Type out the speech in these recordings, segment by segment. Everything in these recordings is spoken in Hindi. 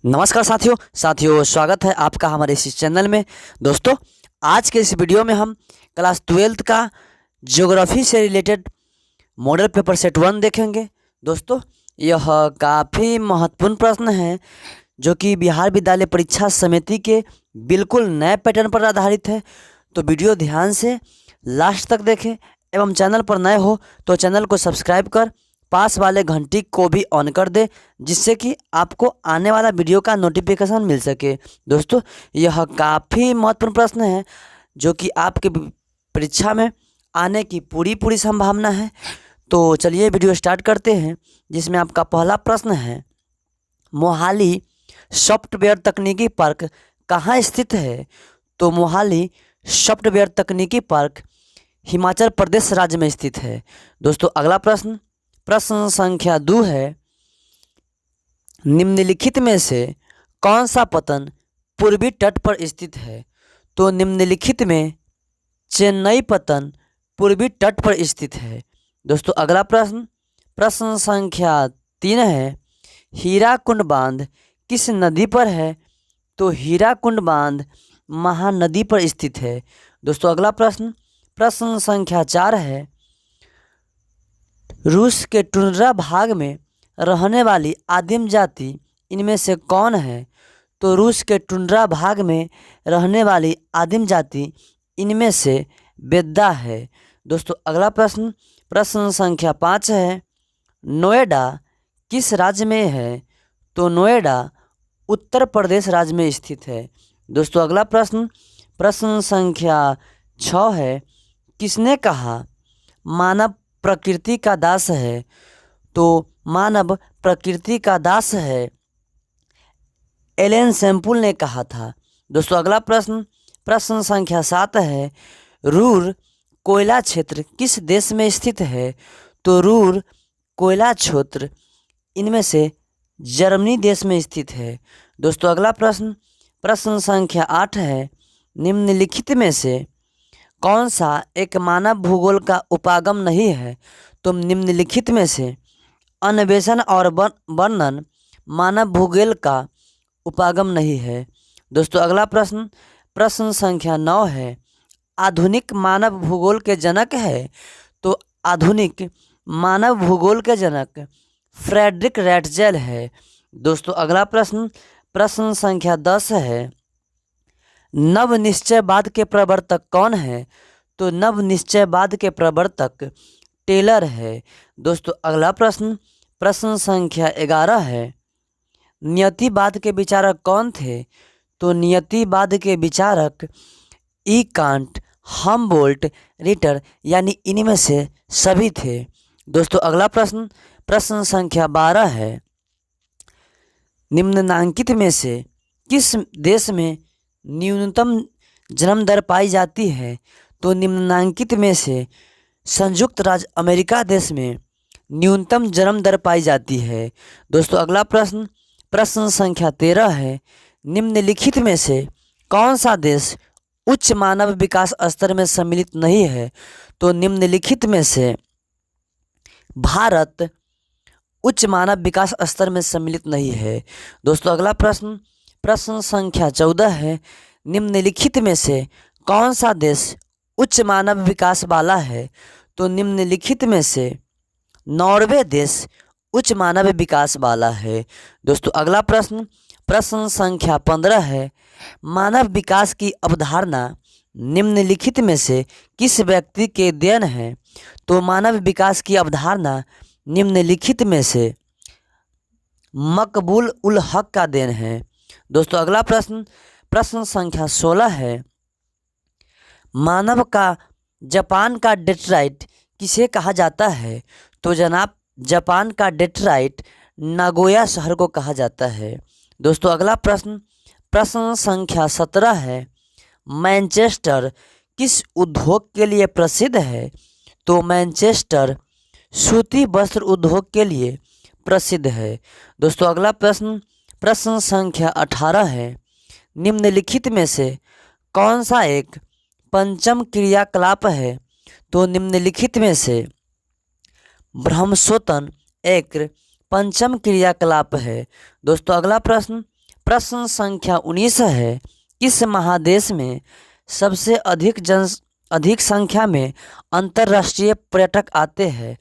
नमस्कार साथियों स्वागत है आपका हमारे इस चैनल में। दोस्तों, आज के इस वीडियो में हम क्लास 12th का ज्योग्राफी से रिलेटेड मॉडल पेपर सेट 1 देखेंगे। दोस्तों, यह काफ़ी महत्वपूर्ण प्रश्न है जो कि बिहार विद्यालय परीक्षा समिति के बिल्कुल नए पैटर्न पर आधारित है। तो वीडियो ध्यान से लास्ट तक देखें एवं चैनल पर नए हो तो चैनल को सब्सक्राइब कर पास वाले घंटी को भी ऑन कर दे, जिससे कि आपको आने वाला वीडियो का नोटिफिकेशन मिल सके। दोस्तों, यह काफ़ी महत्वपूर्ण प्रश्न है जो कि आपके परीक्षा में आने की पूरी संभावना है। तो चलिए वीडियो स्टार्ट करते हैं, जिसमें आपका पहला प्रश्न है, मोहाली सॉफ्टवेयर तकनीकी पार्क कहाँ स्थित है? तो मोहाली सॉफ्टवेयर तकनीकी पार्क हिमाचल प्रदेश राज्य में स्थित है। दोस्तों, अगला प्रश्न प्रश्न संख्या 2 है, निम्नलिखित में से कौन सा पतन पूर्वी तट पर स्थित है? तो निम्नलिखित में चेन्नई पतन पूर्वी तट पर स्थित है। दोस्तों, अगला प्रश्न प्रश्न संख्या 3 है, हीराकुंड बांध किस नदी पर है? तो हीराकुंड बांध महानदी पर स्थित है। दोस्तों, अगला प्रश्न प्रश्न संख्या 4 है, रूस के टुंड्रा भाग में रहने वाली आदिम जाति इनमें से कौन है? तो रूस के टुंड्रा भाग में रहने वाली आदिम जाति इनमें से बेद्दा है। दोस्तों, अगला प्रश्न प्रश्न संख्या 5 है, नोएडा किस राज्य में है? तो नोएडा उत्तर प्रदेश राज्य में स्थित है। दोस्तों, अगला प्रश्न प्रश्न संख्या 6 है, किसने कहा मानव प्रकृति का दास है? तो मानव प्रकृति का दास है एलन सैम्पुल ने कहा था। दोस्तों, अगला प्रश्न प्रश्न संख्या 7 है, रूर कोयला क्षेत्र किस देश में स्थित है? तो रूर कोयला क्षेत्र इनमें से जर्मनी देश में स्थित है। दोस्तों, अगला प्रश्न प्रश्न संख्या 8 है, निम्नलिखित में से कौन सा एक मानव भूगोल का उपागम नहीं है? तो निम्नलिखित में से अन्वेषण और वर्णन मानव भूगोल का उपागम नहीं है। दोस्तों, अगला प्रश्न प्रश्न संख्या 9 है, आधुनिक मानव भूगोल के जनक है? तो आधुनिक मानव भूगोल के जनक फ्रेडरिक रैटजेल है। दोस्तों, अगला प्रश्न प्रश्न संख्या 10 है, नव निश्चयवाद के प्रवर्तक कौन है? तो नव निश्चयवाद के प्रवर्तक टेलर है। दोस्तों, अगला प्रश्न प्रश्न संख्या 11 है, नियतिवाद के विचारक कौन थे? तो नियतिवाद के विचारक ई कांट, हमबोल्ट, रिटर यानी इनमें से सभी थे। दोस्तों, अगला प्रश्न प्रश्न संख्या 12 है, निम्नलिखित में से किस देश में न्यूनतम जन्म दर पाई जाती है? तो निम्नलिखित में से संयुक्त राज्य अमेरिका देश में न्यूनतम जन्म दर पाई जाती है। दोस्तों, अगला प्रश्न प्रश्न संख्या 13 है, निम्नलिखित में से कौन सा देश उच्च मानव विकास स्तर में सम्मिलित नहीं है? तो निम्नलिखित में से भारत उच्च मानव विकास स्तर में सम्मिलित नहीं है। दोस्तों, अगला प्रश्न प्रश्न संख्या 14 है, निम्नलिखित में से कौन सा देश उच्च मानव विकास वाला है? तो निम्नलिखित में से नॉर्वे देश उच्च मानव विकास वाला है। दोस्तों, अगला प्रश्न प्रश्न संख्या 15 है, मानव विकास की अवधारणा निम्नलिखित में से किस व्यक्ति के देन है? तो मानव विकास की अवधारणा निम्नलिखित में से मकबूल उल हक का देन है। दोस्तों, अगला प्रश्न प्रश्न संख्या 16 है, मानव का जापान का डेट्राइट किसे कहा जाता है? तो जनाब, जापान का डेट्राइट नागोया शहर को कहा जाता है। दोस्तों, अगला प्रश्न प्रश्न संख्या 17 है, मैनचेस्टर किस उद्योग के लिए प्रसिद्ध है? तो मैनचेस्टर सूती वस्त्र उद्योग के लिए प्रसिद्ध है। दोस्तों, अगला प्रश्न प्रश्न संख्या 18 है, निम्नलिखित में से कौन सा एक पंचम क्रियाकलाप है? तो निम्नलिखित में से ब्रह्मस्वतन एक पंचम क्रियाकलाप है। दोस्तों, अगला प्रश्न प्रश्न संख्या 19 है, किस महादेश में सबसे अधिक संख्या में अंतर्राष्ट्रीय पर्यटक आते हैं?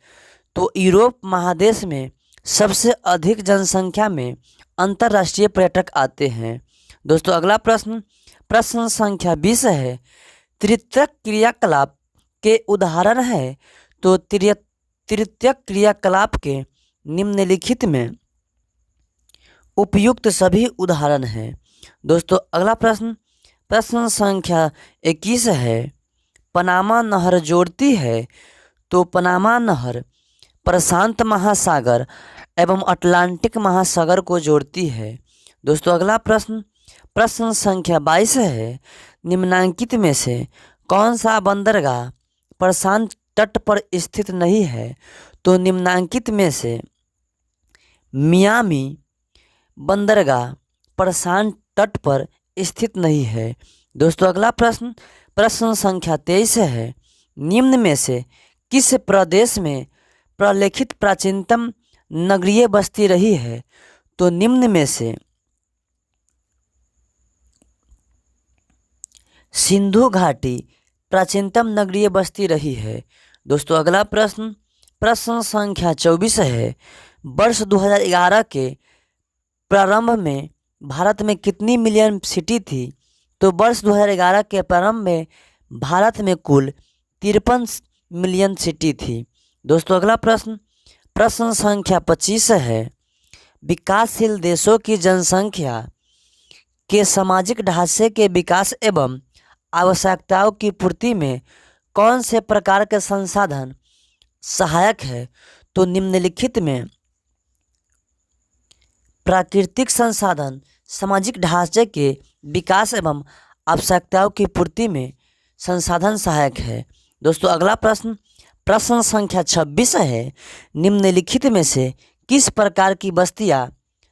तो यूरोप महादेश में सबसे अधिक जनसंख्या में अंतर्राष्ट्रीय पर्यटक आते हैं। दोस्तों अगला प्रश्न संख्या 20 है, तृतीयक क्रियाकलाप के उदाहरण है। तो तृतीयक क्रियाकलाप के निम्नलिखित में उपयुक्त सभी उदाहरण हैं। दोस्तों अगला प्रश्न संख्या 21 है, पनामा नहर जोड़ती है। तो पनामा नहर प्रशांत महासागर एवं अटलांटिक महासागर को जोड़ती है। दोस्तों अगला प्रश्न संख्या 22 है, निम्नांकित में से कौन सा बंदरगाह प्रशांत तट पर स्थित नहीं है? तो निम्नांकित में से मियामी बंदरगाह प्रशांत तट पर स्थित नहीं है। दोस्तों अगला प्रश्न संख्या 23 है, निम्न में से किस प्रदेश में प्रलेखित प्राचीनतम नगरीय बस्ती रही है? तो निम्न में से सिंधु घाटी प्राचीनतम नगरीय बस्ती रही है। दोस्तों अगला प्रश्न संख्या 24 है, वर्ष 2011 के प्रारंभ में भारत में कितनी मिलियन सिटी थी? तो वर्ष 2011 के प्रारंभ में भारत में कुल 53 मिलियन सिटी थी। दोस्तों अगला प्रश्न संख्या 25 है, विकासशील देशों की जनसंख्या के सामाजिक ढांचे के विकास एवं आवश्यकताओं की पूर्ति में कौन से प्रकार के संसाधन सहायक है? तो निम्नलिखित में प्राकृतिक संसाधन सामाजिक ढांचे के विकास एवं आवश्यकताओं की पूर्ति में संसाधन सहायक है। दोस्तों अगला प्रश्न संख्या 26 है, निम्नलिखित में से किस प्रकार की बस्तियां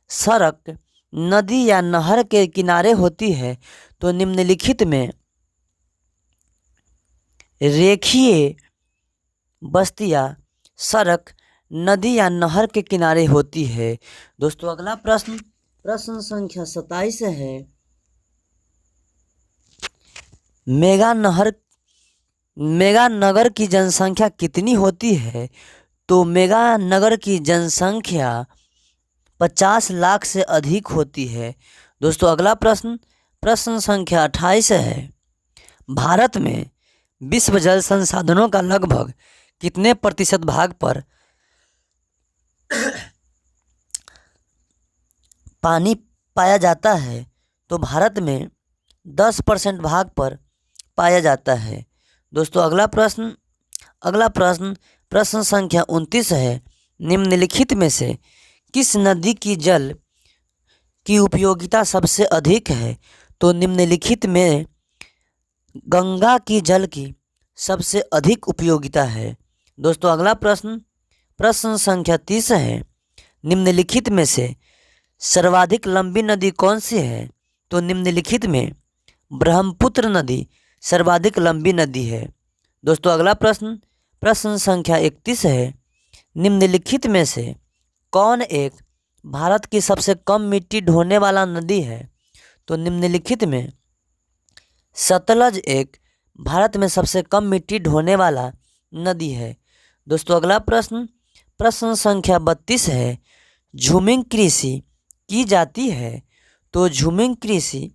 सड़क, नदी या नहर के किनारे होती है? तो निम्नलिखित में रेखीय बस्तियां सड़क, नदी या नहर के किनारे होती है। दोस्तों अगला प्रश्न संख्या 27 है, मेगा नगर की जनसंख्या कितनी होती है? तो मेगा नगर की जनसंख्या 50 लाख से अधिक होती है। दोस्तों अगला प्रश्न संख्या 28 है, भारत में विश्व जल संसाधनों का लगभग कितने प्रतिशत भाग पर पानी पाया जाता है? तो भारत में 10% भाग पर पाया जाता है। दोस्तों अगला प्रश्न संख्या 29 है, निम्नलिखित में से किस नदी की जल की उपयोगिता सबसे अधिक है? तो निम्नलिखित में गंगा की जल की सबसे अधिक उपयोगिता है। दोस्तों अगला प्रश्न संख्या 30 है, निम्नलिखित में से सर्वाधिक लंबी नदी कौन सी है? तो निम्नलिखित में ब्रह्मपुत्र नदी सर्वाधिक लंबी नदी है। दोस्तों अगला प्रश्न संख्या 31 है, निम्नलिखित में से कौन एक भारत की सबसे कम मिट्टी ढोने वाला नदी है? तो निम्नलिखित में सतलज एक भारत में सबसे कम मिट्टी ढोने वाला नदी है। दोस्तों अगला प्रश्न संख्या 32 है, झूमिंग कृषि की जाती है। तो झूमिंग कृषि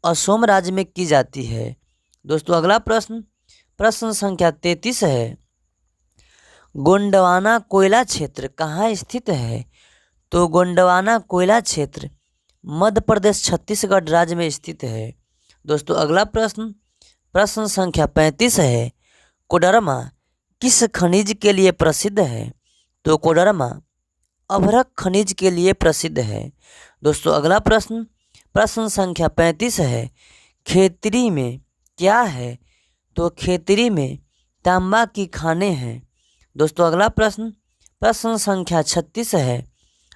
असम राज्य में की जाती है। दोस्तों अगला प्रश्न संख्या 33 है, गोंडवाना कोयला क्षेत्र कहाँ स्थित है? तो गोंडवाना कोयला क्षेत्र मध्य प्रदेश छत्तीसगढ़ राज्य में स्थित है। दोस्तों अगला प्रश्न संख्या 35 है, कोडरमा किस खनिज के लिए प्रसिद्ध है? तो कोडरमा अभ्रक खनिज के लिए प्रसिद्ध है। दोस्तों अगला प्रश्न संख्या 35 है, खेतरी में क्या है? तो खेतरी में तांबा की खानें हैं। दोस्तों अगला प्रश्न संख्या 36 है,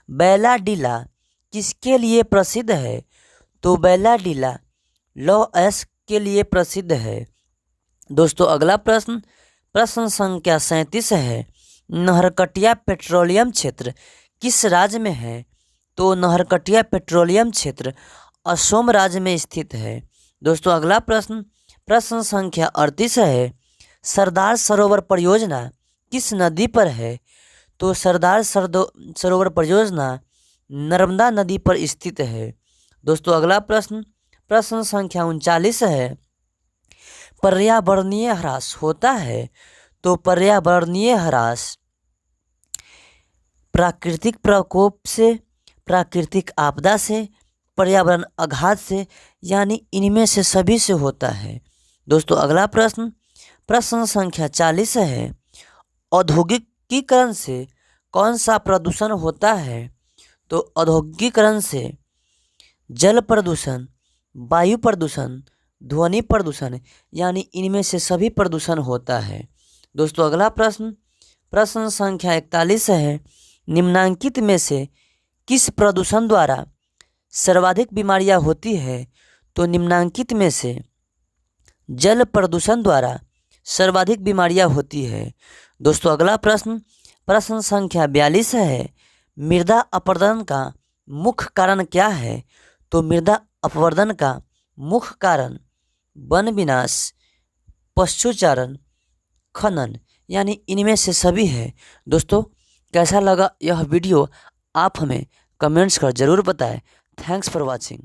बैलाडीला किसके लिए प्रसिद्ध है? तो बैलाडीला लौह अयस्क के लिए प्रसिद्ध है। दोस्तों अगला प्रश्न संख्या 37 है, नहरकटिया पेट्रोलियम क्षेत्र किस राज्य में है? तो नहरकटिया पेट्रोलियम क्षेत्र असम राज्य में स्थित है। दोस्तों अगला प्रश्न संख्या 38 है। सरदार सरोवर परियोजना किस नदी पर है? तो सरदार सरोवर परियोजना नर्मदा नदी पर स्थित है। दोस्तों अगला प्रश्न संख्या 39 है। पर्यावरणीय ह्रास होता है? तो पर्यावरणीय ह्रास प्राकृतिक प्रकोप से, प्राकृतिक आपदा से, पर्यावरण आघात से, यानी इनमें से सभी से होता है। दोस्तों अगला प्रश्न संख्या 40 है। औद्योगिकीकरण से कौन सा प्रदूषण होता है? तो औद्योगिकीकरण से जल प्रदूषण, वायु प्रदूषण, ध्वनि प्रदूषण, यानी इनमें से सभी प्रदूषण होता है। दोस्तों अगला प्रश्न संख्या 41 है। निम्नांकित में से किस प्रदूषण द्वारा सर्वाधिक बीमारियां होती है? तो निम्नांकित में से जल प्रदूषण द्वारा सर्वाधिक बीमारियां होती है। दोस्तों अगला प्रश्न संख्या 42 है। मृदा अपरदन का मुख्य कारण क्या है? तो मृदा अपरदन का मुख्य कारण वन विनाश, पशुचारण, खनन, यानी इनमें से सभी है। दोस्तों कैसा लगा यह वीडियो आप हमें कमेंट्स कर ज़रूर बताएं। Thanks for watching.